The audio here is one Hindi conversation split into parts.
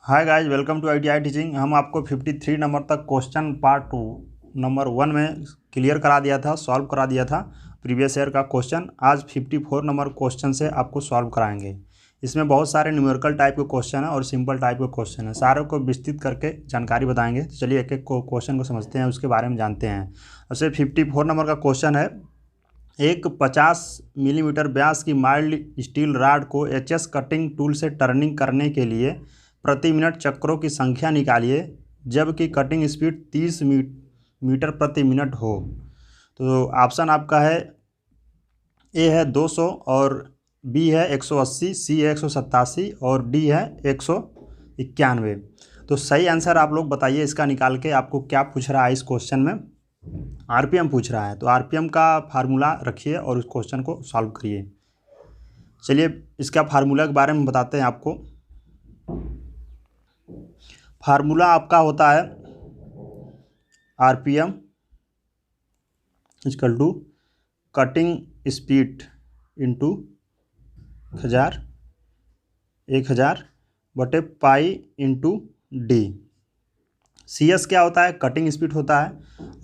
Hi guys, welcome to ITI teaching. हम आपको 53 नंबर तक क्वेश्चन पार्ट 2 नंबर 1 में क्लियर करा दिया था, सॉल्व करा दिया था प्रीवियस ईयर का क्वेश्चन। आज 54 नंबर क्वेश्चन से आपको सॉल्व कराएंगे। इसमें बहुत सारे न्यूमेरिकल टाइप के क्वेश्चन है और सिंपल टाइप के क्वेश्चन है, सारे को विस्तृत करके जानकारी बताएंगे। तो चलिए एक एक क्वेश्चन को समझते हैं, उसके बारे में जानते हैं। वैसे 54 नंबर का क्वेश्चन है, एक 50 मिलीमीटर व्यास की माइल्ड स्टील रॉड को HS कटिंग टूल से टर्निंग करने के लिए प्रति मिनट चक्रों की संख्या निकालिए जबकि कटिंग स्पीड 30 मीटर प्रति मिनट हो। तो ऑप्शन आपका है, ए है 200 और बी है 180, सी है 187 और डी है 191। तो सही आंसर आप लोग बताइए इसका निकाल के। आपको क्या पूछ रहा है इस क्वेश्चन में? RPM पूछ रहा है, तो RPM का फार्मूला रखिए और उस क्वेश्चन को सॉल्व करिए। चलिए इसका फार्मूला के बारे में बताते हैं आपको। फार्मूला आपका होता है RPM equal to cutting speed into 1000 बटे पाई इंटू डी। CS क्या होता है? कटिंग स्पीड होता है।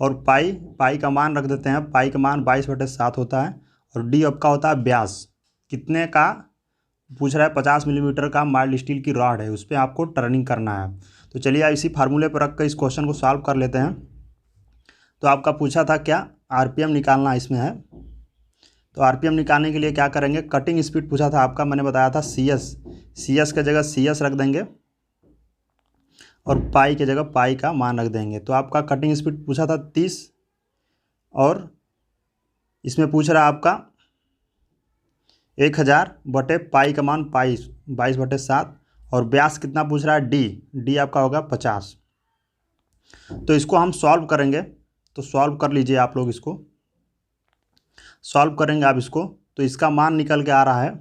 और पाई का मान रख देते हैं, पाई का मान 22/7 होता है। और डी आपका होता है व्यास। कितने का पूछ रहा है? 50 मिलीमीटर का माइल्ड स्टील की रॉड है, उस पर आपको टर्निंग करना है। तो चलिए इसी फार्मूले पर रख कर इस क्वेश्चन को सॉल्व कर लेते हैं। तो आपका पूछा था क्या? RPM निकालना इसमें है। तो RPM निकालने के लिए क्या करेंगे? कटिंग स्पीड पूछा था आपका, मैंने बताया था CS के जगह CS रख देंगे और पाई के जगह पाई का मान रख देंगे। तो आपका कटिंग स्पीड पूछा था 30 और इसमें पूछ रहा है आपका 1000 बटे पाई का मान 22/7 और व्यास कितना पूछ रहा है? डी आपका होगा 50। तो इसको हम सॉल्व करेंगे। तो सॉल्व कर लीजिए आप लोग, इसको सॉल्व करेंगे आप इसको। तो इसका मान निकल के आ रहा है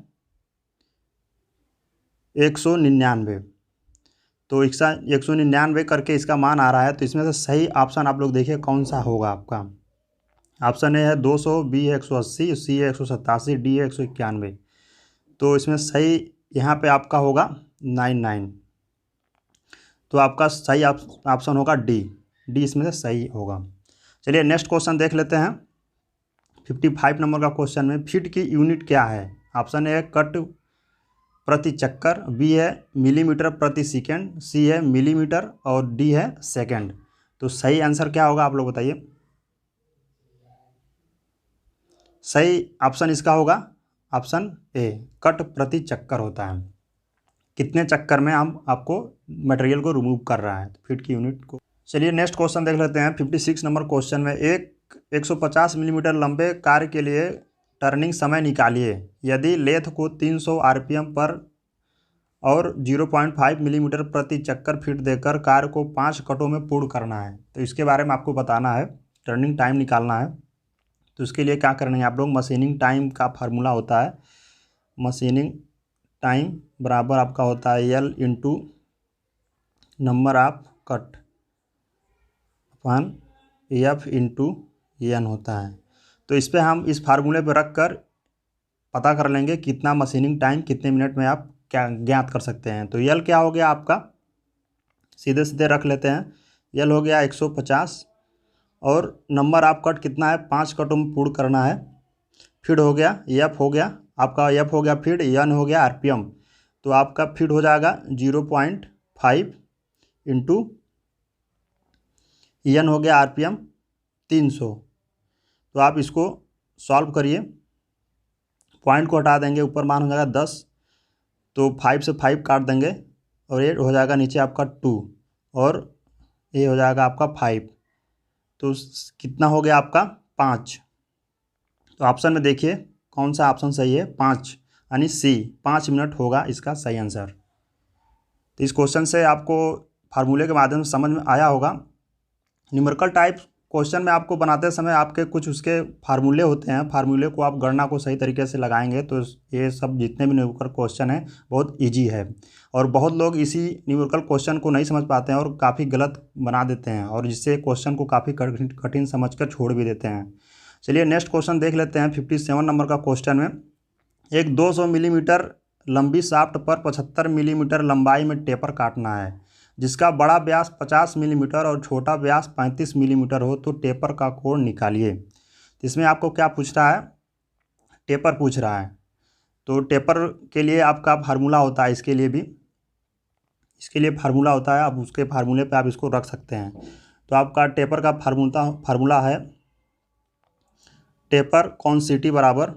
199। तो 199 करके इसका मान आ रहा है। तो इसमें से सही ऑप्शन आप लोग देखिए कौन सा होगा आपका। ऑप्शन ए है 200, बी है 180, सी है 187, डी है 191। तो इसमें सही यहाँ पे आपका होगा 99। तो आपका सही ऑप्शन होगा डी इसमें से सही होगा। चलिए नेक्स्ट क्वेश्चन देख लेते हैं। 55 नंबर का क्वेश्चन में फीट की यूनिट क्या है? ऑप्शन ए है कट प्रति चक्कर, बी है मिलीमीटर प्रति सेकेंड, सी है मिलीमीटर और डी है सेकेंड। तो सही आंसर क्या होगा आप लोग बताइए। सही ऑप्शन इसका होगा ऑप्शन ए, कट प्रति चक्कर होता है। कितने चक्कर में हम आपको मटेरियल को रिमूव कर रहा है, तो फीट की यूनिट को। चलिए नेक्स्ट क्वेश्चन देख लेते हैं। 56 नंबर क्वेश्चन में 150 मिलीमीटर लंबे कार्य के लिए टर्निंग समय निकालिए यदि लेथ को 300 RPM पर और 0.5 मिलीमीटर प्रति चक्कर फीट देकर कार्य को 5 कटों में पूर्ण करना है। तो इसके बारे में आपको बताना है, टर्निंग टाइम निकालना है। तो इसके लिए क्या करना है आप लोग? मशीनिंग टाइम का फार्मूला होता है, मशीनिंग टाइम बराबर आपका होता है L into number of cut upon F into N होता है। तो इस पर हम इस फार्मूले पर रख कर पता कर लेंगे कितना मशीनिंग टाइम कितने मिनट में आप क्या ज्ञात कर सकते हैं। तो L क्या हो गया आपका? सीधे सीधे रख लेते हैं। L हो गया 150 और नंबर ऑफ कट कितना है? 5 कटों में पूर्ण करना है। फीड हो गया, F हो गया आपका, F हो गया फीड, N हो गया RPM। तो आपका फीड हो जाएगा 0.5 इंटू N हो गया RPM 300। तो आप इसको सॉल्व करिए, पॉइंट को हटा देंगे, ऊपर मान हो जाएगा 10। तो 5 से 5 काट देंगे और ये हो जाएगा नीचे आपका 2 और ये हो जाएगा आपका 5। तो कितना हो गया आपका? 5। तो ऑप्शन में देखिए कौन सा ऑप्शन सही है? 5 यानी सी, 5 मिनट होगा इसका सही आंसर। तो इस क्वेश्चन से आपको फार्मूले के माध्यम से समझ में आया होगा। न्यूमेरिकल टाइप क्वेश्चन में आपको बनाते समय आपके कुछ उसके फार्मूले होते हैं, फार्मूले को आप गणना को सही तरीके से लगाएंगे तो ये सब जितने भी न्यूमेरिकल क्वेश्चन हैं बहुत इजी है। और बहुत लोग इसी न्यूमेरिकल क्वेश्चन को नहीं समझ पाते हैं और काफ़ी गलत बना देते हैं और जिससे क्वेश्चन को काफ़ी कठिन समझकर छोड़ भी देते हैं। चलिए नेक्स्ट क्वेश्चन देख लेते हैं। 57 नंबर का क्वेश्चन में एक 200 मिलीमीटर लंबी शाफ्ट पर 75 मिलीमीटर लंबाई में टेपर काटना है, जिसका बड़ा व्यास 50 मिलीमीटर और छोटा व्यास 35 मिलीमीटर हो, तो टेपर का कोण निकालिए। इसमें आपको क्या पूछ रहा है? टेपर पूछ रहा है। तो टेपर के लिए आपका फार्मूला होता है, इसके लिए फार्मूला होता है, आप उसके फार्मूले पे आप इसको रख सकते हैं। तो आपका टेपर का फार्मूला है टेपर कॉन्सिटी बराबर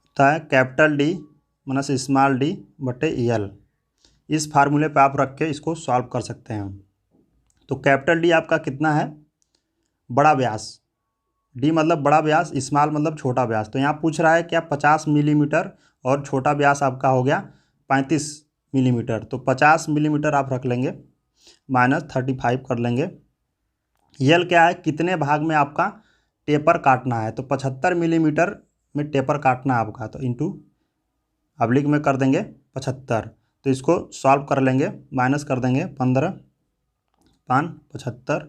होता है capital D minus small D बटे एल। इस फार्मूले पे आप रख के इसको सॉल्व कर सकते हैं। तो कैपिटल डी आपका कितना है? बड़ा व्यास, डी मतलब बड़ा व्यास, स्मॉल मतलब छोटा व्यास। तो यहाँ पूछ रहा है क्या 50 मिलीमीटर और छोटा व्यास आपका हो गया 35 मिलीमीटर। तो 50 मिलीमीटर आप रख लेंगे, माइनस 35 कर लेंगे। यल क्या है? कितने भाग में आपका टेपर काटना है? तो 75 मिलीमीटर में टेपर काटना है आपका, तो इंटू अब्लिक में कर देंगे 75। तो इसको सॉल्व कर लेंगे, माइनस कर देंगे 15 5 75।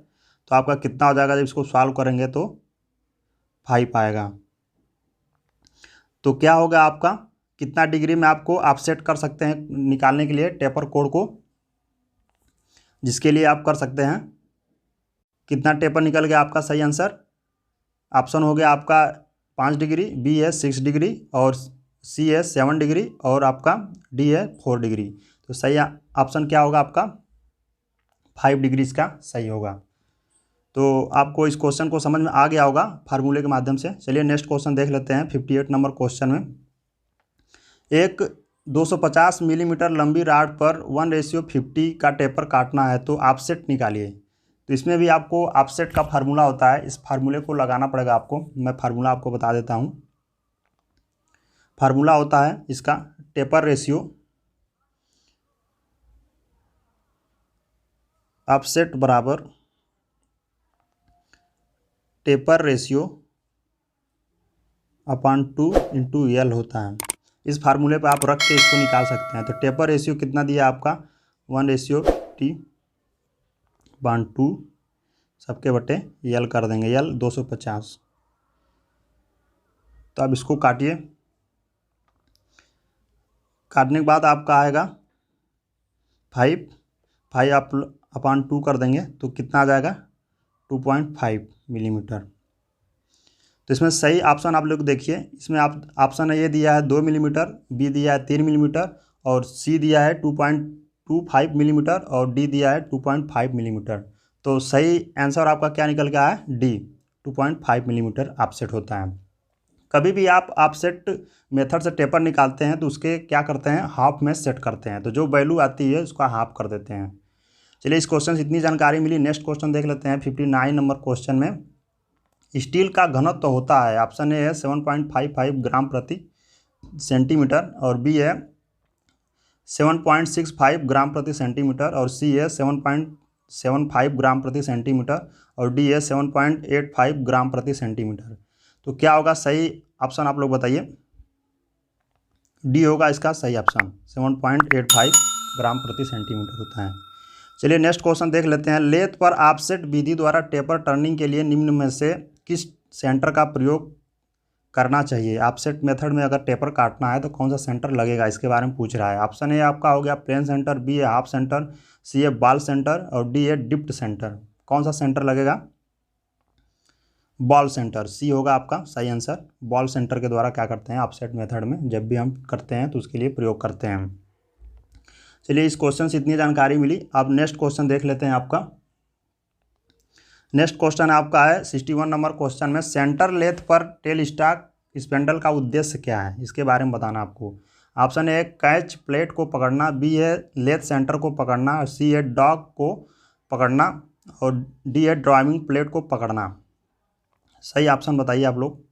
तो आपका कितना हो जाएगा? जब इसको सॉल्व करेंगे तो 5 आएगा। तो क्या होगा आपका? कितना डिग्री में आपको आप सेट कर सकते हैं निकालने के लिए टेपर कोण को, जिसके लिए आप कर सकते हैं। कितना टेपर निकल गया आपका? सही आंसर ऑप्शन हो गया आपका 5 डिग्री, बी है 6 डिग्री और सी है 7 डिग्री और आपका डी है 4 डिग्री। तो सही ऑप्शन क्या होगा आपका? 5 डिग्री इसका सही होगा। तो आपको इस क्वेश्चन को समझ में आ गया होगा फार्मूले के माध्यम से। चलिए नेक्स्ट क्वेश्चन देख लेते हैं। 58 नंबर क्वेश्चन में एक 250 मिलीमीटर लंबी राड पर 1:50 का टेपर काटना है, तो ऑफसेट निकालिए। तो इसमें भी आपको ऑफसेट का फार्मूला होता है, इस फार्मूले को लगाना पड़ेगा आपको। मैं फार्मूला आपको बता देता हूँ। फार्मूला होता है इसका टेपर रेशियो ऑफसेट बराबर taper ratio upon 2 into L होता है। इस फार्मूले पर आप रख के इसको निकाल सकते हैं। तो टेपर रेशियो कितना दिया आपका? 1:T/2 सबके बटे एल कर देंगे, एल 250। तो अब इसको काटिए। काटने के बाद आपका आएगा 5 आप अपॉन 2 कर देंगे तो कितना आ जाएगा? 2.5 मिलीमीटर। तो इसमें सही ऑप्शन आप लोग देखिए, इसमें आप ऑप्शन ये दिया है 2 मिलीमीटर, बी दिया है 3 मिलीमीटर और सी दिया है 2.25 मिलीमीटर और डी दिया है 2.5 मिलीमीटर। तो सही आंसर आपका क्या निकल गया है? डी 2.5 मिलीमीटर ऑफसेट होता है। कभी भी आप ऑफसेट मेथड से टेपर निकालते हैं तो उसके क्या करते हैं? हाफ में सेट करते हैं। तो जो वैल्यू आती है उसका हाफ कर देते हैं। चलिए इस क्वेश्चन से इतनी जानकारी मिली। नेक्स्ट क्वेश्चन देख लेते हैं। 59 नंबर क्वेश्चन में स्टील का घनत्व तो होता है, ऑप्शन ए है 7.55 ग्राम प्रति सेंटीमीटर और बी है 7.65 ग्राम प्रति सेंटीमीटर और सी है 7.75 ग्राम प्रति सेंटीमीटर और डी है 7.85 ग्राम प्रति सेंटीमीटर। तो क्या होगा सही ऑप्शन? आप लोग बताइए। डी होगा इसका सही ऑप्शन, 7.85 ग्राम प्रति सेंटीमीटर होता है। चलिए नेक्स्ट क्वेश्चन देख लेते हैं। लेथ पर ऑफसेट विधि द्वारा टेपर टर्निंग के लिए निम्न में से किस सेंटर का प्रयोग करना चाहिए? ऑफसेट मेथड में अगर टेपर काटना है तो कौन सा सेंटर लगेगा, इसके बारे में पूछ रहा है। ऑप्शन ए आपका हो गया प्लेन सेंटर, बी है हाफ सेंटर, सी है बॉल सेंटर और डी है डिप्ट सेंटर। कौन सा सेंटर लगेगा? बॉल सेंटर, सी होगा आपका सही आंसर। बॉल सेंटर के द्वारा क्या करते हैं ऑफसेट मेथड में, जब भी हम करते हैं तो उसके लिए प्रयोग करते हैं। चलिए इस क्वेश्चन से इतनी जानकारी मिली। अब नेक्स्ट क्वेश्चन देख लेते हैं। आपका नेक्स्ट क्वेश्चन आपका है 61 नंबर क्वेश्चन में सेंटर लेथ पर टेल स्टॉक स्पेंडल का उद्देश्य क्या है, इसके बारे में बताना आपको। ऑप्शन ए कैच प्लेट को पकड़ना, बी है लेथ सेंटर को पकड़ना और सी है डॉग को पकड़ना और डी है ड्राइविंग प्लेट को पकड़ना। सही ऑप्शन बताइए आप लोग।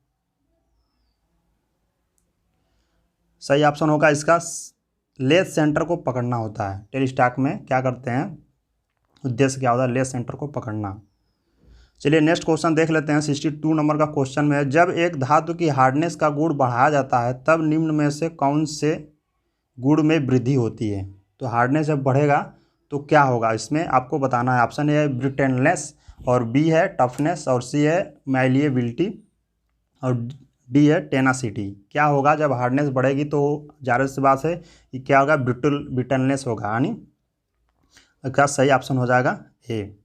सही ऑप्शन होगा इसका लेथ सेंटर को पकड़ना होता है। टेल स्टॉक में क्या करते हैं, उद्देश्य क्या होता है? लेथ सेंटर को पकड़ना। चलिए नेक्स्ट क्वेश्चन देख लेते हैं। 62 नंबर का क्वेश्चन में जब एक धातु की हार्डनेस का गुण बढ़ाया जाता है तब निम्न में से कौन से गुण में वृद्धि होती है? तो हार्डनेस जब बढ़ेगा तो क्या होगा, इसमें आपको बताना है। ऑप्शन ए है ब्रिटलनेस और बी है टफनेस, और सी है मैलिएबिलिटी, और डी है टेनासिटी। क्या होगा जब हार्डनेस बढ़ेगी तो ज़ाहिर सी बात है कि क्या होगा, ब्रिटलनेस होगा, यानी इसका सही ऑप्शन हो जाएगा ए,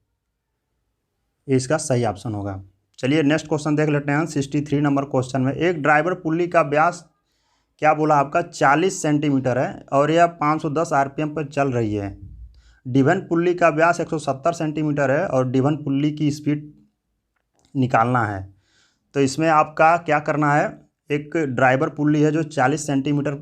इसका सही ऑप्शन होगा। चलिए नेक्स्ट क्वेश्चन देख लेते हैं। 63 नंबर क्वेश्चन में एक ड्राइवर पुल्ली का व्यास क्या बोला आपका 40 सेंटीमीटर है और यह 510 आरपीएम पर चल रही है। डिवन पुल्ली का व्यास 170 सेंटीमीटर है और डिवन पुल्ली की स्पीड निकालना है। तो इसमें आपका क्या करना है, एक ड्राइवर पुल्ली है जो 40 सेंटीमीटर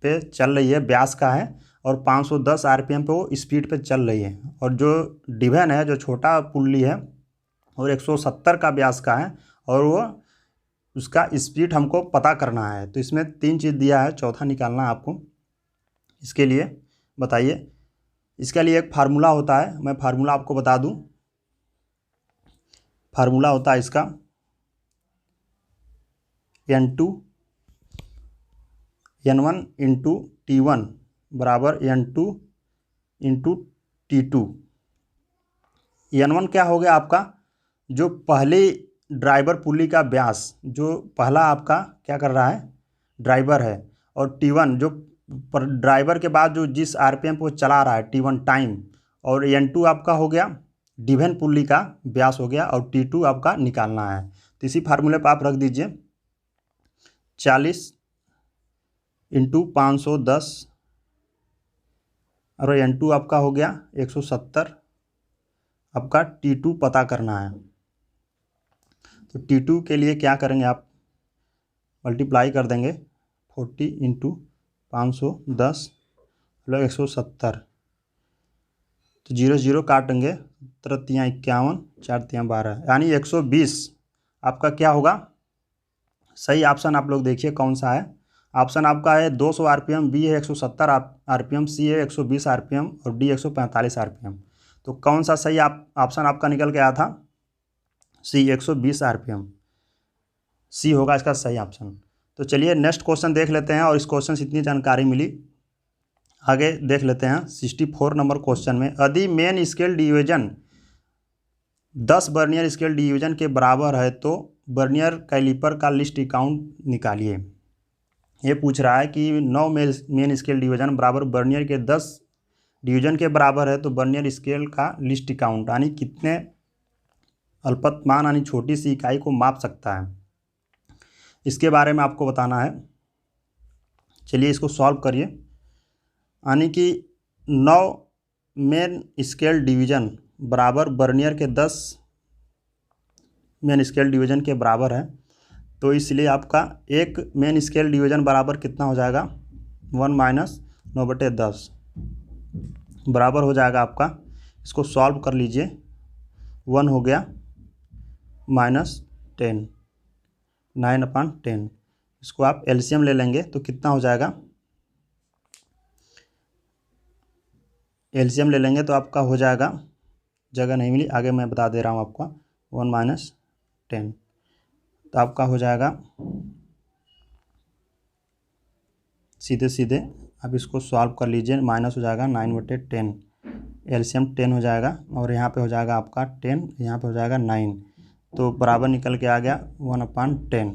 पे चल रही है, व्यास का है, और 510 आरपीएम पे वो स्पीड पे चल रही है, और जो डिवन है जो छोटा पुल्ली है और 170 का व्यास का है, और वो उसका स्पीड हमको पता करना है। तो इसमें 3 चीज़ दिया है, चौथा निकालना है आपको। इसके लिए बताइए, इसके लिए एक फार्मूला होता है, मैं फार्मूला आपको बता दूं। फार्मूला होता है इसका N2 N1 इंटू T1 बराबर N2 इंटू T2। N1 क्या हो गया आपका, जो पहली ड्राइवर पुल्ली का व्यास, जो पहला आपका क्या कर रहा है ड्राइवर है, और T1 जो ड्राइवर के बाद जो जिस आरपीएम पे वो चला रहा है T1 टाइम, और N2 आपका हो गया डिवन पुल्ली का व्यास हो गया, और T2 आपका निकालना है। तो इसी फार्मूले पर आप रख दीजिए 40 इंटू 510 और N2 आपका हो गया 170, आपका T2 पता करना है। तो T2 के लिए क्या करेंगे आप, मल्टीप्लाई कर देंगे 40 इंटू 510 प्लस 170, तो 0 0 काटेंगे, 3 51 4 3 12, यानी 120 आपका क्या होगा सही ऑप्शन। आप लोग देखिए कौन सा है। ऑप्शन आपका है 200 आरपीएम, बी है 170 आरपीएम, सी है 120 आरपीएम और डी 145 आरपीएम। तो कौन सा सही ऑप्शन आपका निकल के आया था, सी 120 आरपीएम, सी होगा इसका सही ऑप्शन। तो चलिए नेक्स्ट क्वेश्चन देख लेते हैं, और इस क्वेश्चन से इतनी जानकारी मिली, आगे देख लेते हैं। 64 नंबर क्वेश्चन में यदि main scale division 10 vernier scale division के बराबर है तो वर्नियर कैलिपर का लिस्ट अकाउंट निकालिए। ये पूछ रहा है कि 9 मेन स्केल डिवीजन बराबर वर्नियर के 10 डिवीजन के बराबर है तो वर्नियर स्केल का लिस्ट अकाउंट, यानी कितने अल्पतमान यानी छोटी सी इकाई को माप सकता है, इसके बारे में आपको बताना है। चलिए इसको सॉल्व करिए। यानी कि 9 मेन स्केल डिवीजन बराबर वर्नियर के 10 मेन स्केल डिवीजन के बराबर है, तो इसलिए आपका एक मेन स्केल डिवीजन बराबर कितना हो जाएगा 1 माइनस 9/10 बराबर हो जाएगा आपका, इसको सॉल्व कर लीजिए, 1 हो गया -10 9/10, इसको आप एलसीएम ले लेंगे तो कितना हो जाएगा, एलसीएम ले लेंगे तो आपका हो जाएगा, जगह नहीं मिली आगे मैं बता दे रहा हूँ आपको, 1 माइनस 10 तो आपका हो जाएगा सीधे सीधे आप इसको सॉल्व कर लीजिए, माइनस हो जाएगा 9/10, एलसीएम 10 हो जाएगा, और यहाँ पे हो जाएगा आपका 10, यहाँ पे हो जाएगा 9, तो बराबर निकल के आ गया 1/10,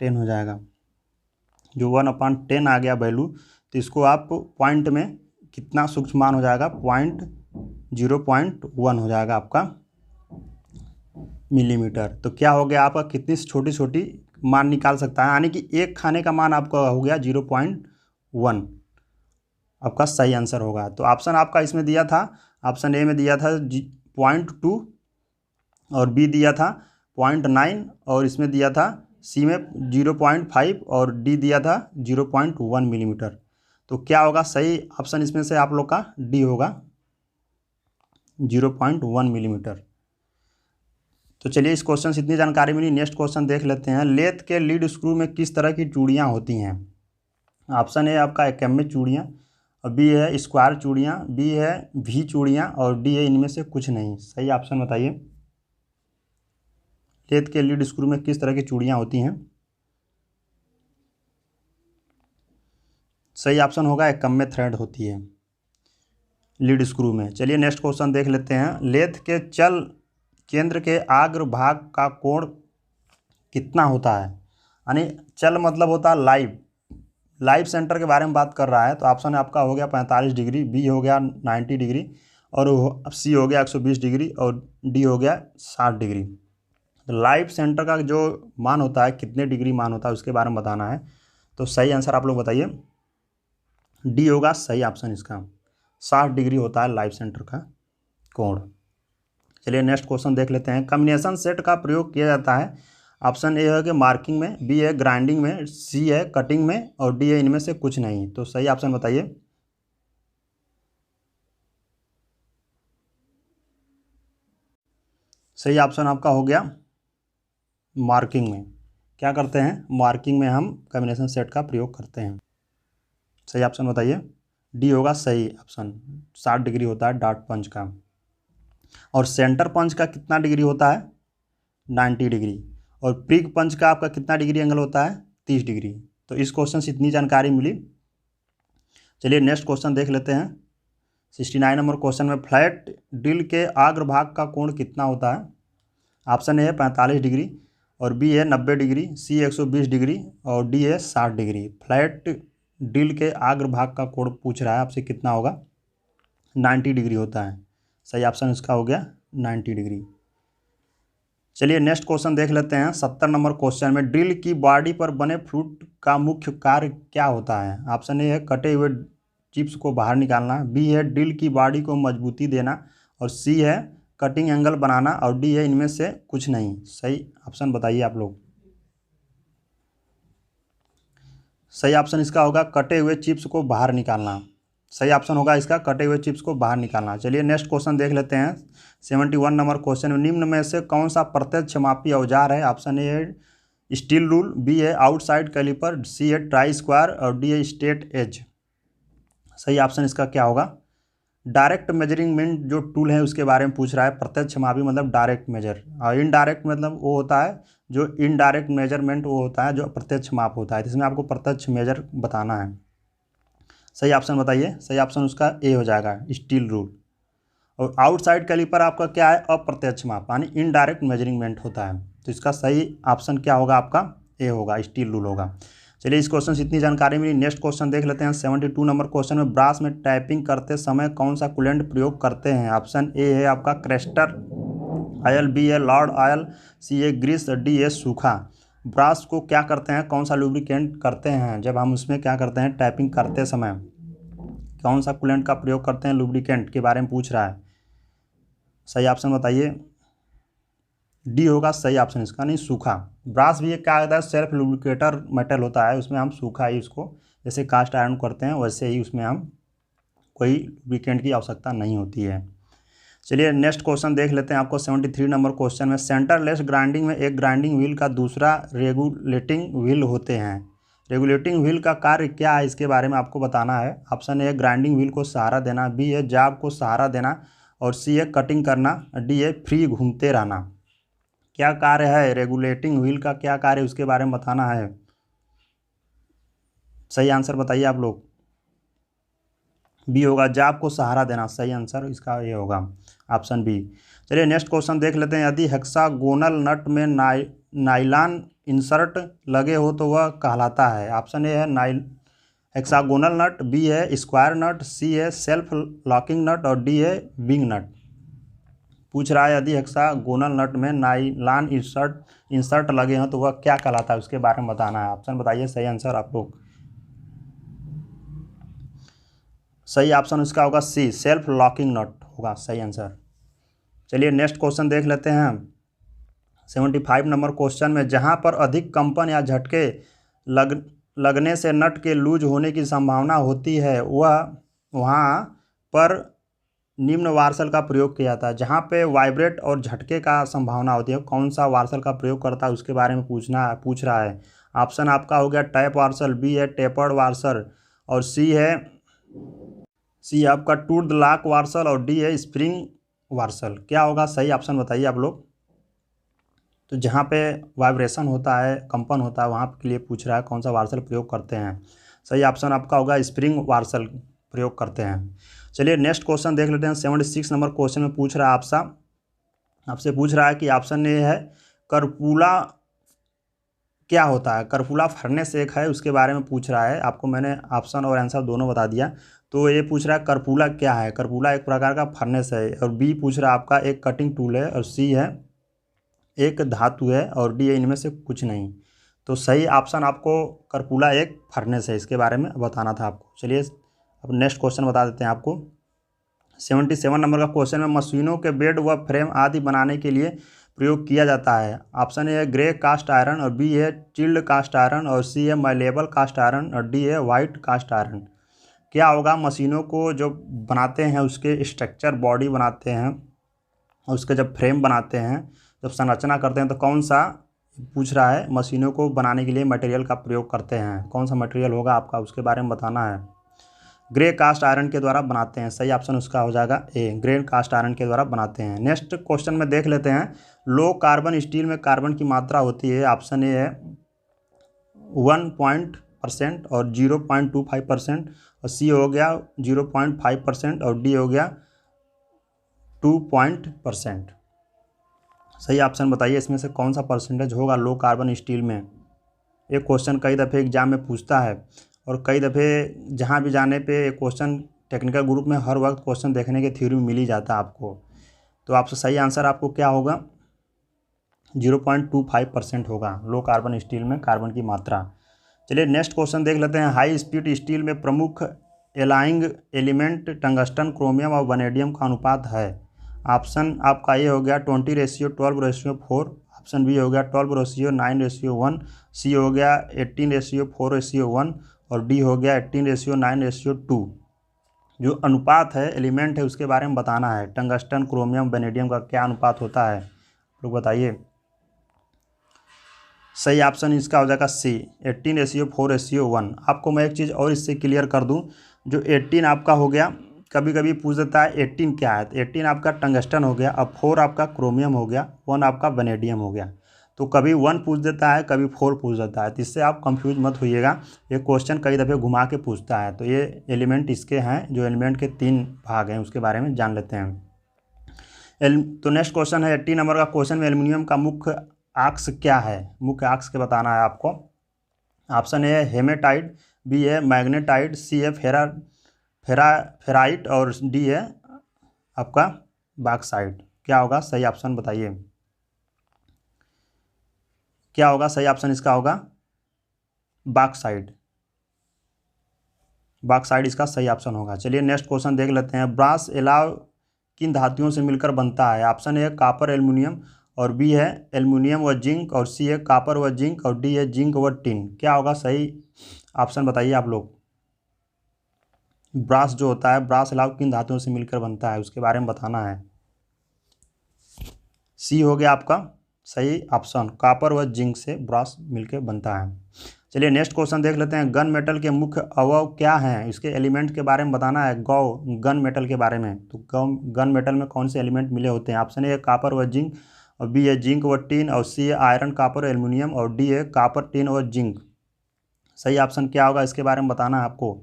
10 हो जाएगा। जो 1/10 आ गया वैल्यू, तो इसको आप पॉइंट में कितना सूक्ष्म मान हो जाएगा, 0.1 हो जाएगा आपका मिलीमीटर। तो क्या हो गया आपका, कितनी छोटी छोटी मान निकाल सकता है, यानी कि एक खाने का मान आपका हो गया 0.1, आपका सही आंसर होगा। तो ऑप्शन आपका इसमें दिया था, ऑप्शन ए में दिया था 0.2 और बी दिया था 0.9 और इसमें दिया था सी में 0.5 और डी दिया था 0.1 मिलीमीटर। तो क्या होगा सही ऑप्शन इसमें से आप लोग का डी होगा 0.1 मिलीमीटर। तो चलिए इस क्वेश्चन से इतनी जानकारी मिली। नेक्स्ट क्वेश्चन देख लेते हैं। लेथ के लीड स्क्रू में किस तरह की चूड़ियाँ होती हैं। ऑप्शन ए आपका एकम्य चूड़ियाँ, और बी है स्क्वायर चूड़ियाँ, बी है वी चूड़ियाँ और डी है इनमें से कुछ नहीं। सही ऑप्शन बताइए। लेथ के लीड स्क्रू में किस तरह की चूड़ियाँ होती हैं। सही ऑप्शन होगा एकम्य थ्रेड होती है लीड स्क्रू में। चलिए नेक्स्ट क्वेश्चन देख लेते हैं। लेथ के केंद्र के अग्रभाग का कोण कितना होता है। यानी चल मतलब होता है लाइव, लाइव सेंटर के बारे में बात कर रहा है। तो ऑप्शन आपका हो गया 45 डिग्री, बी हो गया 90 डिग्री, और सी हो गया 120 डिग्री, और डी हो गया 60 डिग्री। तो लाइव सेंटर का जो मान होता है, कितने डिग्री मान होता है, उसके बारे में बताना है। तो सही आंसर आप लोग बताइए। डी होगा सही ऑप्शन इसका, 60 डिग्री होता है लाइव सेंटर का कोण। चलिए नेक्स्ट क्वेश्चन देख लेते हैं। कॉम्बिनेशन सेट का प्रयोग किया जाता है। ऑप्शन ए है कि मार्किंग में, बी है ग्राइंडिंग में, सी है कटिंग में, और डी है इनमें से कुछ नहीं। तो सही ऑप्शन बताइए। सही ऑप्शन आपका हो गया मार्किंग में। क्या करते हैं, मार्किंग में हम कॉम्बिनेशन सेट का प्रयोग करते हैं। सही ऑप्शन बताइए। डी होगा सही ऑप्शन, 60 डिग्री होता है डॉट पंच का। और सेंटर पंच का कितना डिग्री होता है, 90 डिग्री। और प्रिक पंच का आपका कितना डिग्री एंगल होता है, 30 डिग्री। तो इस क्वेश्चन से इतनी जानकारी मिली। चलिए नेक्स्ट क्वेश्चन देख लेते हैं। 69 नंबर क्वेश्चन में फ्लैट ड्रिल के अग्रभाग का कोण कितना होता है। ऑप्शन ए है 45 डिग्री, और बी है 90 डिग्री, सी 120 डिग्री, और डी है 60 डिग्री। फ्लैट ड्रिल के अग्रभाग का कोण पूछ रहा है आपसे, कितना होगा, 90 डिग्री होता है। सही ऑप्शन इसका हो गया 90 डिग्री। चलिए नेक्स्ट क्वेश्चन देख लेते हैं। 70 नंबर क्वेश्चन में ड्रिल की बॉडी पर बने फ्लूट का मुख्य कार्य क्या होता है। ऑप्शन ए है कटे हुए चिप्स को बाहर निकालना, बी है ड्रिल की बॉडी को मजबूती देना, और सी है कटिंग एंगल बनाना, और डी है इनमें से कुछ नहीं। सही ऑप्शन बताइए आप लोग। सही ऑप्शन इसका होगा कटे हुए चिप्स को बाहर निकालना। सही ऑप्शन होगा इसका, कटे हुए चिप्स को बाहर निकालना। चलिए नेक्स्ट क्वेश्चन देख लेते हैं। 71 नंबर क्वेश्चन में निम्न में से कौन सा प्रत्यक्ष मापी औजार है। ऑप्शन ए है स्टील रूल, बी है आउटसाइड कैलिपर, सी है ट्राई स्क्वायर, और डी है स्ट्रेट एज। सही ऑप्शन इसका क्या होगा, डायरेक्ट मेजरिंगमेंट जो टूल है उसके बारे में पूछ रहा है। प्रत्यक्ष मापी मतलब डायरेक्ट मेजर, और इनडायरेक्ट मतलब वो होता है जो इनडायरेक्ट मेजरमेंट, वो होता है जो प्रत्यक्ष माप होता है। इसमें आपको प्रत्यक्ष मेजर बताना है। सही ऑप्शन बताइए। सही ऑप्शन उसका ए हो जाएगा, स्टील रूल। और आउटसाइड कैलिपर आपका क्या है, अप्रत्यक्ष माप, यानी इनडायरेक्ट मेजरिंगमेंट होता है। तो इसका सही ऑप्शन क्या होगा आपका, ए होगा, स्टील रूल होगा। चलिए इस क्वेश्चन से इतनी जानकारी मिली। नेक्स्ट क्वेश्चन देख लेते हैं। 72 नंबर क्वेश्चन में ब्रास में टाइपिंग करते समय कौन सा कूलेंट प्रयोग करते हैं। ऑप्शन ए है आपका क्रेस्टर ऑयल, बी है लॉर्ड ऑयल, सी है ग्रीस, डी है सूखा। ब्रास को क्या करते हैं, कौन सा लुब्रिकेंट करते हैं जब हम उसमें क्या करते हैं, टाइपिंग करते समय कौन सा कूलेंट का प्रयोग करते हैं, लुब्रिकेंट के बारे में पूछ रहा है। सही ऑप्शन बताइए। डी होगा सही ऑप्शन इसका, नहीं सूखा। ब्रास भी एक क्या होता है, सेल्फ लुब्रिकेटर मेटल होता है, उसमें हम सूखा ही उसको, जैसे कास्ट आयरन करते हैं वैसे ही उसमें हम कोई लुब्रिकेंट की आवश्यकता नहीं होती है। चलिए नेक्स्ट क्वेश्चन देख लेते हैं। आपको 73 नंबर क्वेश्चन में सेंटरलेस ग्राइंडिंग में एक ग्राइंडिंग व्हील का दूसरा रेगुलेटिंग व्हील होते हैं। रेगुलेटिंग व्हील का कार्य क्या है, इसके बारे में आपको बताना है। ऑप्शन ए ग्राइंडिंग व्हील को सहारा देना, बी है जाब को सहारा देना, और सी है कटिंग करना, डी है फ्री घूमते रहना। क्या कार्य है, रेगुलेटिंग व्हील का क्या कार्य, उसके बारे में बताना है। सही आंसर बताइए आप लोग। बी होगा जाब को सहारा देना, सही आंसर इसका ये होगा ऑप्शन बी। चलिए नेक्स्ट क्वेश्चन देख लेते हैं। यदि हेक्सागोनल नट में नाइलॉन इंसर्ट लगे हो तो वह कहलाता है। ऑप्शन ए है हेक्सागोनल नट, बी है स्क्वायर नट, सी है सेल्फ लॉकिंग नट, और डी है विंग नट। पूछ रहा है यदि हेक्सागोनल नट में नाइलॉन इंसर्ट लगे हों तो वह क्या कहलाता है, उसके बारे में बताना है। ऑप्शन बताइए। सही आंसर आप लोग। सही ऑप्शन इसका होगा सी, सेल्फ लॉकिंग नट होगा सही आंसर। चलिए नेक्स्ट क्वेश्चन देख लेते हैं। 75 नंबर क्वेश्चन में जहां पर अधिक कंपन या झटके लगने से नट के लूज होने की संभावना होती है वह वहां पर निम्न वार्सल का प्रयोग किया जाता है। जहां पे वाइब्रेट और झटके का संभावना होती है, कौन सा वार्सल का प्रयोग करता है उसके बारे में पूछ रहा है। ऑप्शन आपका हो गया टैप वार्सल, बी है टेपर्ड वार्सल, और सी आपका टूर्ड लॉक वार्सल, और डी है स्प्रिंग वार्सल। क्या होगा सही ऑप्शन बताइए आप लोग। तो जहाँ पे वाइब्रेशन होता है, कंपन होता है, वहाँ के लिए पूछ रहा है कौन सा वार्सल प्रयोग करते हैं। सही ऑप्शन आपका होगा स्प्रिंग वार्सल प्रयोग करते हैं। चलिए नेक्स्ट क्वेश्चन देख लेते हैं। 76 नंबर क्वेश्चन में पूछ रहा है आपसा आपसे पूछ रहा है कि ऑप्शन ए है कर्पूला क्या होता है। कर्पूला फर्नेस एक है, उसके बारे में पूछ रहा है। आपको मैंने ऑप्शन और आंसर दोनों बता दिया। तो ये पूछ रहा है कर्पूला क्या है। कर्पूला एक प्रकार का फर्नेस है। और बी पूछ रहा है आपका एक कटिंग टूल है। और सी है एक धातु है। और डी है इनमें से कुछ नहीं। तो सही ऑप्शन आपको कर्पूला एक फर्नेस है, इसके बारे में बताना था आपको। चलिए अब नेक्स्ट क्वेश्चन बता देते हैं आपको। 77 नंबर का क्वेश्चन में मशीनों के बेड व फ्रेम आदि बनाने के लिए प्रयोग किया जाता है। ऑप्शन ए है ग्रे कास्ट आयरन, और बी है चिल्ड कास्ट आयरन, और सी है मैलेबल कास्ट आयरन, और डी है वाइट कास्ट आयरन। क्या होगा, मशीनों को जो बनाते हैं उसके स्ट्रक्चर बॉडी बनाते हैं और उसके जब फ्रेम बनाते हैं, जब संरचना करते हैं, तो कौन सा पूछ रहा है मशीनों को बनाने के लिए मटेरियल का प्रयोग करते हैं, कौन सा मटेरियल होगा आपका, उसके बारे में बताना है। ग्रे कास्ट आयरन के द्वारा बनाते हैं, सही ऑप्शन उसका हो जाएगा ए, ग्रे कास्ट आयरन के द्वारा बनाते हैं। नेक्स्ट क्वेश्चन में देख लेते हैं। लो कार्बन स्टील में कार्बन की मात्रा होती है। ऑप्शन ए है 1% और 0.25%, और सी हो गया 0.5%, और डी हो गया 2%। सही ऑप्शन बताइए, इसमें से कौन सा परसेंटेज होगा लो कार्बन स्टील में। एक क्वेश्चन कई दफ़े एग्जाम में पूछता है, और कई दफ़े जहाँ भी जाने पे क्वेश्चन टेक्निकल ग्रुप में हर वक्त क्वेश्चन देखने के थ्योरी में मिल ही जाता है आपको। तो आपसे सही आंसर आपको क्या होगा, 0.25% होगा लो कार्बन स्टील में कार्बन की मात्रा। चलिए नेक्स्ट क्वेश्चन देख लेते हैं। हाई स्पीड स्टील में प्रमुख एलाइंग एलिमेंट टंगस्टन, क्रोमियम और वनेडियम का अनुपात है। ऑप्शन आपका ये हो गया 20:12:4, ऑप्शन बी हो गया 12:9:1, सी हो गया 18:4:1, और डी हो गया 18:9:2। जो अनुपात है एलिमेंट है उसके बारे में बताना है। टंगस्टन, क्रोमियम, वनेडियम का क्या अनुपात होता है, लोग बताइए। सही ऑप्शन इसका हो जाएगा सी, 18:4:1। आपको मैं एक चीज़ और इससे क्लियर कर दूं, जो 18 आपका हो गया, कभी कभी पूछ देता है 18 क्या है, तो 18 आपका टंगस्टन हो गया, अब 4 आपका क्रोमियम हो गया, 1 आपका वनेडियम हो गया। तो कभी 1 पूछ देता है, कभी 4 पूछ देता है, तो इससे आप कंफ्यूज मत होइएगा। ये क्वेश्चन कई दफ़े घुमा के पूछता है। तो ये एलिमेंट इसके हैं, जो एलिमेंट के 3 भाग हैं उसके बारे में जान लेते हैं। तो नेक्स्ट क्वेश्चन है 80 नंबर का क्वेश्चन में एल्युमिनियम का मुख्य आक्स क्या है, मुख्य आक्स के बताना है आपको। ऑप्शन ए है हेमेटाइट, बी है मैग्नेटाइट, सी है फेराइट, और डी है आपका बॉक्साइट। क्या होगा सही ऑप्शन बताइए, क्या होगा सही ऑप्शन इसका होगा बॉक्साइट। बॉक्साइट इसका सही ऑप्शन होगा। चलिए नेक्स्ट क्वेश्चन देख लेते हैं। ब्रास एलाव किन धातुओं से मिलकर बनता है। ऑप्शन ए कॉपर एल्युमिनियम, और बी है एल्युमिनियम व जिंक, और सी है कॉपर व जिंक, और डी है जिंक व टिन। क्या होगा सही ऑप्शन बताइए आप लोग। ब्रास जो होता है, ब्रास एलाव किन धातुओं से मिलकर बनता है उसके बारे में बताना है। सी हो गया आपका सही ऑप्शन, कॉपर व जिंक से ब्रास मिलकर बनता है। चलिए नेक्स्ट क्वेश्चन देख लेते हैं। गन मेटल के मुख्य अवयव क्या हैं, इसके एलिमेंट के बारे में बताना है। गन मेटल के बारे में, तो गन मेटल में कौन से एलिमेंट मिले होते हैं। ऑप्शन ए कॉपर व जिंक, और बी है जिंक व टिन, और सी है आयरन कॉपर एल्युमिनियम, और डी है कॉपर टिन और जिंक। सही ऑप्शन क्या होगा इसके बारे में बताना है आपको।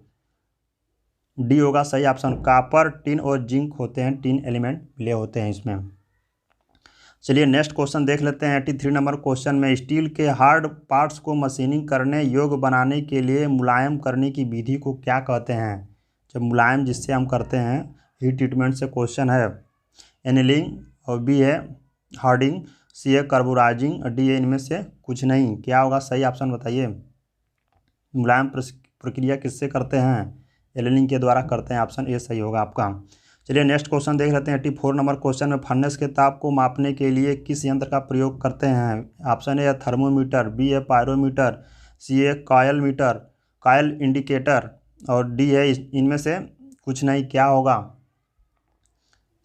डी होगा सही ऑप्शन, कॉपर टिन और जिंक होते हैं, 3 एलिमेंट मिले होते हैं इसमें। चलिए नेक्स्ट क्वेश्चन देख लेते हैं। 83 नंबर क्वेश्चन में स्टील के हार्ड पार्ट्स को मशीनिंग करने योग्य बनाने के लिए मुलायम करने की विधि को क्या कहते हैं। जब मुलायम जिससे हम करते हैं हीट ट्रीटमेंट से क्वेश्चन है। एनिलिंग, और बी है हार्डिंग, सी है कार्बोराइजिंग, और डी है इनमें से कुछ नहीं। क्या होगा सही ऑप्शन बताइए। मुलायम प्रक्रिया किससे करते हैं, एनिलिंग के द्वारा करते हैं। ऑप्शन ए सही होगा आपका। चलिए नेक्स्ट क्वेश्चन देख लेते हैं। 84 नंबर क्वेश्चन में फर्नेस के ताप को मापने के लिए किस यंत्र का प्रयोग करते हैं। ऑप्शन ए है थर्मोमीटर, बी है पायरोमीटर, सी है कॉयल इंडिकेटर, और डी है इनमें से कुछ नहीं। क्या होगा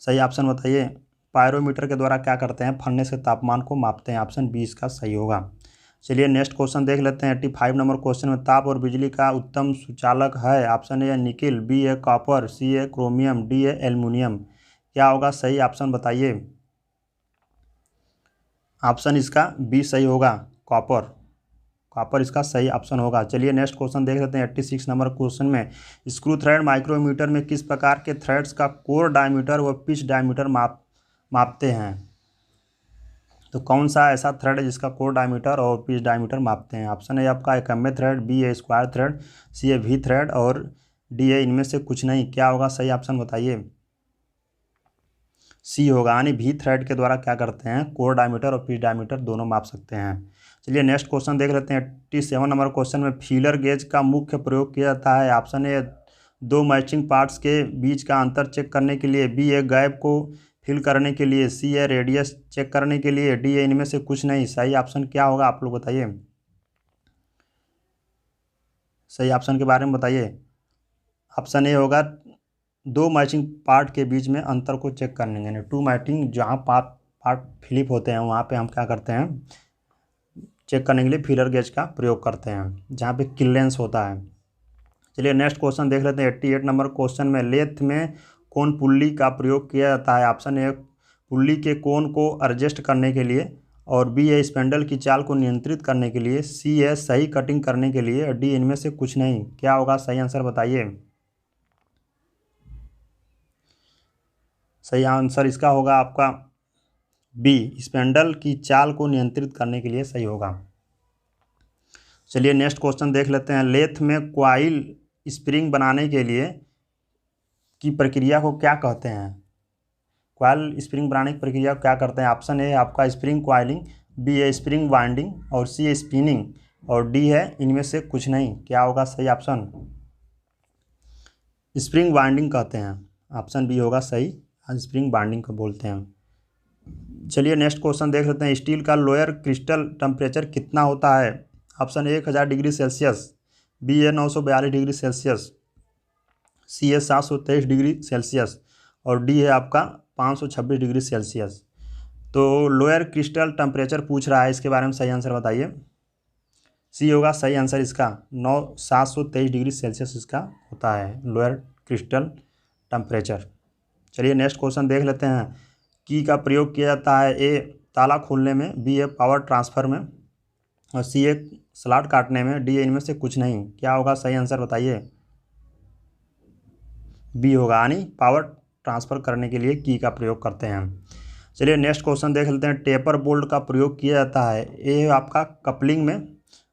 सही ऑप्शन बताइए। पायरोमीटर के द्वारा क्या करते हैं, फर्नेस के तापमान को मापते हैं। ऑप्शन बी इसका सही होगा। चलिए नेक्स्ट क्वेश्चन देख लेते हैं। 85 नंबर क्वेश्चन में ताप और बिजली का उत्तम सुचालक है। ऑप्शन ए है निकिल, बी है कॉपर, सी है क्रोमियम, डी है एल्युमिनियम। क्या होगा सही ऑप्शन बताइए। ऑप्शन इसका बी सही होगा, कॉपर इसका सही ऑप्शन होगा। चलिए नेक्स्ट क्वेश्चन देख लेते हैं। 86 नंबर क्वेश्चन में स्क्रू थ्रेड माइक्रोमीटर में किस प्रकार के थ्रेड्स का कोर डायमीटर व पिच डायमीटर मापते हैं। तो कौन सा ऐसा थ्रेड है जिसका कोर डायमीटर और पिच डायमीटर मापते हैं? ऑप्शन ए आपका acme thread, B a square thread, C a V thread और डी ए इनमें से कुछ नहीं। क्या होगा सही ऑप्शन बताइए? सी होगा, यानी वी थ्रेड के द्वारा क्या करते हैं, कोर डायमीटर और पिच डायमीटर दोनों माप सकते हैं। चलिए नेक्स्ट क्वेश्चन देख लेते हैं। 87 नंबर क्वेश्चन में फीलर गेज का मुख्य प्रयोग किया जाता है। ऑप्शन ए दो मैचिंग पार्ट्स के बीच का अंतर चेक करने के लिए, बी ए गैप को फिल करने के लिए, सी ए रेडियस चेक करने के लिए, डी ए इनमें से कुछ नहीं। सही ऑप्शन क्या होगा आप लोग बताइए, सही ऑप्शन के बारे में बताइए। ऑप्शन ए होगा दो मैचिंग पार्ट के बीच में अंतर को चेक करने के लिए, टू मैचिंग जहाँ पार्ट पार्ट फिलिप होते हैं वहाँ पे हम क्या करते हैं, चेक करने के लिए फीलर गेज का प्रयोग करते हैं जहाँ पे क्लियरेंस होता है। चलिए नेक्स्ट क्वेश्चन देख लेते हैं। 88 नंबर क्वेश्चन में लेथ में कोन पुल्ली का प्रयोग किया जाता है। ऑप्शन ए पुल्ली के कोन को एडजस्ट करने के लिए, और बी ए स्पेंडल की चाल को नियंत्रित करने के लिए, सी ए सही कटिंग करने के लिए, और डी इनमें से कुछ नहीं। क्या होगा सही आंसर बताइए। सही आंसर इसका होगा आपका बी, स्पेंडल की चाल को नियंत्रित करने के लिए सही होगा। चलिए नेक्स्ट क्वेश्चन देख लेते हैं। लेथ में क्वाइल स्प्रिंग बनाने के लिए की प्रक्रिया को क्या कहते हैं? क्वाइल स्प्रिंग बनाने की प्रक्रिया को क्या करते हैं? ऑप्शन ए आपका spring coiling, B a spring winding और सी ए स्पिनिंग, और डी है इनमें से कुछ नहीं। क्या होगा सही ऑप्शन? स्प्रिंग वाइंडिंग कहते हैं, ऑप्शन बी होगा सही, स्प्रिंग बाइंडिंग को बोलते हैं। चलिए नेक्स्ट क्वेश्चन देख लेते हैं। स्टील का लोअर क्रिस्टल टेम्परेचर कितना होता है? Option A 1000 degree Celsius, B a 942 degree Celsius, C a 723 degree Celsius, और डी है आपका 526 डिग्री सेल्सियस। तो लोअर क्रिस्टल टेम्परेचर पूछ रहा है, इसके बारे में सही आंसर बताइए। सी होगा सही आंसर इसका, 723 डिग्री सेल्सियस इसका होता है लोअर क्रिस्टल टेम्परेचर। चलिए नेक्स्ट क्वेश्चन देख लेते हैं। की का प्रयोग किया जाता है ए ताला खोलने में, बी ए पावर ट्रांसफ़र में, और सी ए स्लॉट काटने में, डी इनमें से कुछ नहीं। क्या होगा सही आंसर बताइए। बी होगा, यानी पावर ट्रांसफ़र करने के लिए की का प्रयोग करते हैं। चलिए नेक्स्ट क्वेश्चन देख लेते हैं। टेपर बोल्ट का प्रयोग किया जाता है। ए आपका कपलिंग में,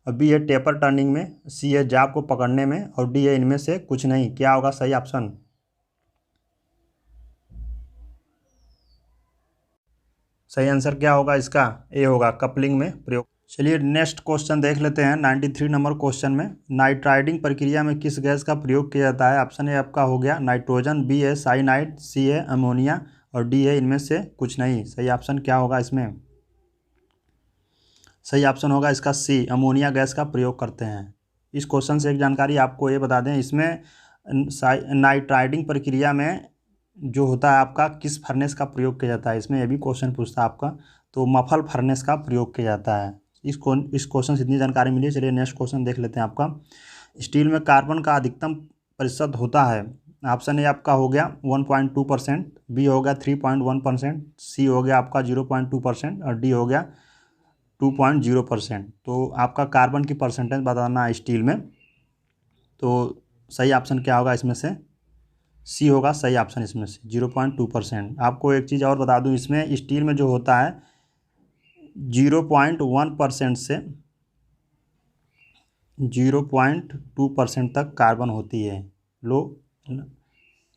और बी है टेपर टर्निंग में, सी है जाब को पकड़ने में, और डी है इनमें से कुछ नहीं। क्या होगा सही ऑप्शन? सही आंसर क्या होगा इसका? ए होगा, कपलिंग में प्रयोग। चलिए नेक्स्ट क्वेश्चन देख लेते हैं। 93 नंबर क्वेश्चन में नाइट्राइडिंग प्रक्रिया में किस गैस का प्रयोग किया जाता है? ऑप्शन ए आपका हो गया nitrogen, B a cyanide, C a ammonia, और डी ए इनमें से कुछ नहीं। सही ऑप्शन क्या होगा इसमें? सही ऑप्शन होगा इसका सी, अमोनिया गैस का प्रयोग करते हैं। इस क्वेश्चन से एक जानकारी आपको ये बता दें, इसमें नाइट्राइडिंग प्रक्रिया में जो होता है आपका किस फर्नेस का प्रयोग किया जाता है, इसमें ये भी क्वेश्चन पूछता है आपका। तो मफल फर्नेस का प्रयोग किया जाता है। इस क्वेश्चन से इतनी जानकारी मिली। चलिए नेक्स्ट क्वेश्चन देख लेते हैं आपका। स्टील में कार्बन का अधिकतम प्रतिशत होता है। ऑप्शन ए आपका हो गया 1.2%, बी हो गया 3.1%, सी हो गया आपका 0.2%, और डी हो गया 2.0%। तो आपका कार्बन की परसेंटेज बताना है स्टील में। तो सही ऑप्शन क्या होगा इसमें से? सी होगा सही ऑप्शन इसमें से, 0.2%। आपको एक चीज़ और बता दूं, इसमें स्टील में जो होता है 0.1% से 0.2% तक कार्बन होती है, लो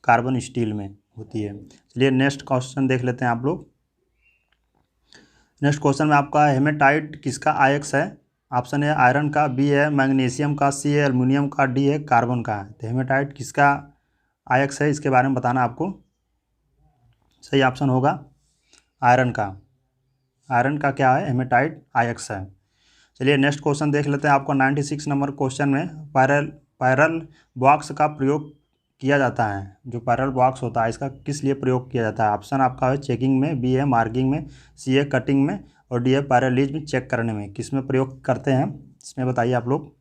कार्बन स्टील में होती है। चलिए नेक्स्ट क्वेश्चन देख लेते हैं आप लोग। नेक्स्ट क्वेश्चन में आपका हेमेटाइट किसका आयक्स है? ऑप्शन ए आयरन का, बी है मैग्नीशियम का, सी है एल्युमिनियम का, डी है कार्बन का। तो हेमेटाइट किसका आयक्स है, इसके बारे में बताना आपको। सही ऑप्शन होगा आयरन का। आयरन का क्या है? हेमेटाइट आयक्स है। चलिए नेक्स्ट क्वेश्चन देख लेते हैं आपको। 96 नंबर क्वेश्चन में पैरल बॉक्स का प्रयोग किया जाता है। जो पैरल बॉक्स होता है इसका किस लिए प्रयोग किया जाता है? ऑप्शन आपका है चेकिंग में, बी है मार्किंग में, सी है कटिंग में, और डी है पैरेललिज्म चेक करने में। किस में प्रयोग करते हैं इसमें बताइए आप लोग।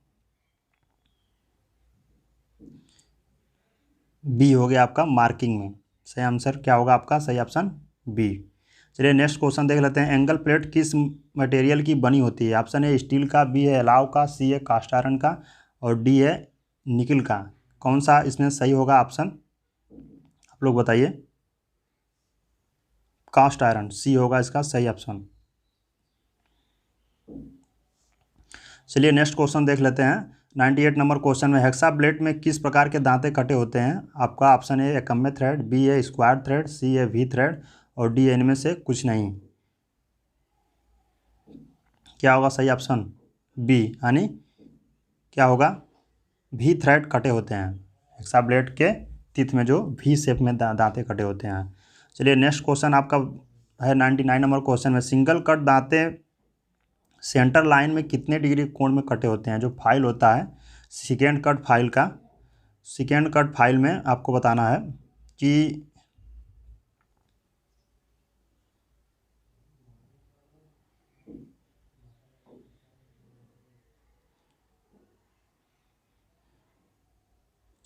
बी हो गया आपका मार्किंग में। सही आंसर क्या होगा आपका? सही ऑप्शन बी। चलिए नेक्स्ट क्वेश्चन देख लेते हैं। एंगल प्लेट किस मटेरियल की बनी होती है? ऑप्शन ए स्टील का, बी है अलाव का, सी है कास्ट आयरन का, और डी है निकल का। कौन सा इसमें सही होगा ऑप्शन आप लोग बताइए। कास्ट आयरन, सी होगा इसका सही ऑप्शन। चलिए नेक्स्ट क्वेश्चन देख लेते हैं। 98 नंबर क्वेश्चन में हेक्साब्लेट में किस प्रकार के दांते कटे होते हैं? आपका option A acme thread, B a square thread, C a V thread और डी इनमें से कुछ नहीं। क्या होगा सही ऑप्शन? बी, यानी क्या होगा? वी थ्रेड कटे होते हैं। हेक्साब्लेट के तिथ में जो वी शेप में दांते कटे होते हैं। चलिए नेक्स्ट क्वेश्चन आपका है 99 नंबर क्वेश्चन में सिंगल कट दांते सेंटर लाइन में कितने डिग्री कोण में कटे होते हैं? जो फाइल होता है सेकेंड कट फाइल का, सेकेंड कट फाइल में आपको बताना है कि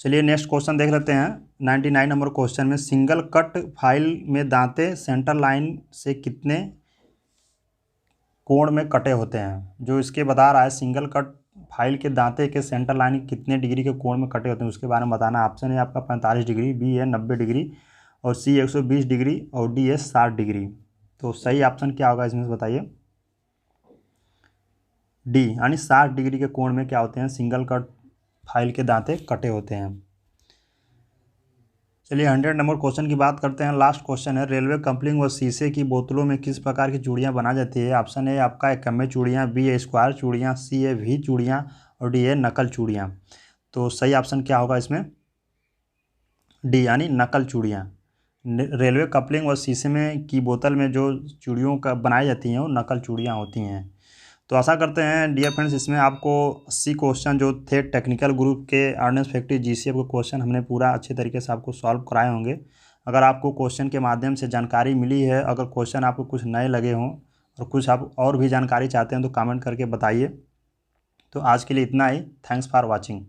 चलिए नेक्स्ट क्वेश्चन देख लेते हैं। 99 नंबर क्वेश्चन में सिंगल कट फाइल में दांते सेंटर लाइन से कितने कोण में कटे होते हैं? जो इसके बता रहा है सिंगल कट फाइल के दांते के सेंटर लाइन कितने डिग्री के कोण में कटे होते हैं, उसके बारे में बताना। ऑप्शन है आपका 45 डिग्री, बी है 90 डिग्री और सी 120 डिग्री और डी है 60 डिग्री। तो सही ऑप्शन क्या होगा इसमें बताइए? डी, यानी 60 डिग्री के कोण में क्या होते हैं? सिंगल कट फाइल के दांते कटे होते हैं। चलिए 100 नंबर क्वेश्चन की बात करते हैं। लास्ट क्वेश्चन है रेलवे कपलिंग व शीशे की बोतलों में किस प्रकार की चूड़ियाँ बनाई जाती है? ऑप्शन ए आपका एकम्य चूड़ियाँ, बी है स्क्वायर चूड़ियाँ, सी है वी चूड़ियाँ और डी है नकल चूड़ियाँ। तो सही ऑप्शन क्या होगा इसमें? डी, यानी नकल चूड़ियाँ। रेलवे कपलिंग व शीशे में की बोतल में जो चूड़ियों का बनाई जाती हैं वो नकल चूड़ियाँ होती हैं। तो आशा करते हैं डियर फ्रेंड्स इसमें आपको 80 क्वेश्चन जो थे टेक्निकल ग्रुप के अर्नेस्ट फैक्ट्री जीसीएफ के क्वेश्चन हमने पूरा अच्छे तरीके से आपको सॉल्व कराए होंगे। अगर आपको क्वेश्चन के माध्यम से जानकारी मिली है, अगर क्वेश्चन आपको कुछ नए लगे हों और कुछ आप और भी जानकारी चाहते हैं तो कमेंट करके बताइए। तो आज के लिए इतना ही। Thanks for watching.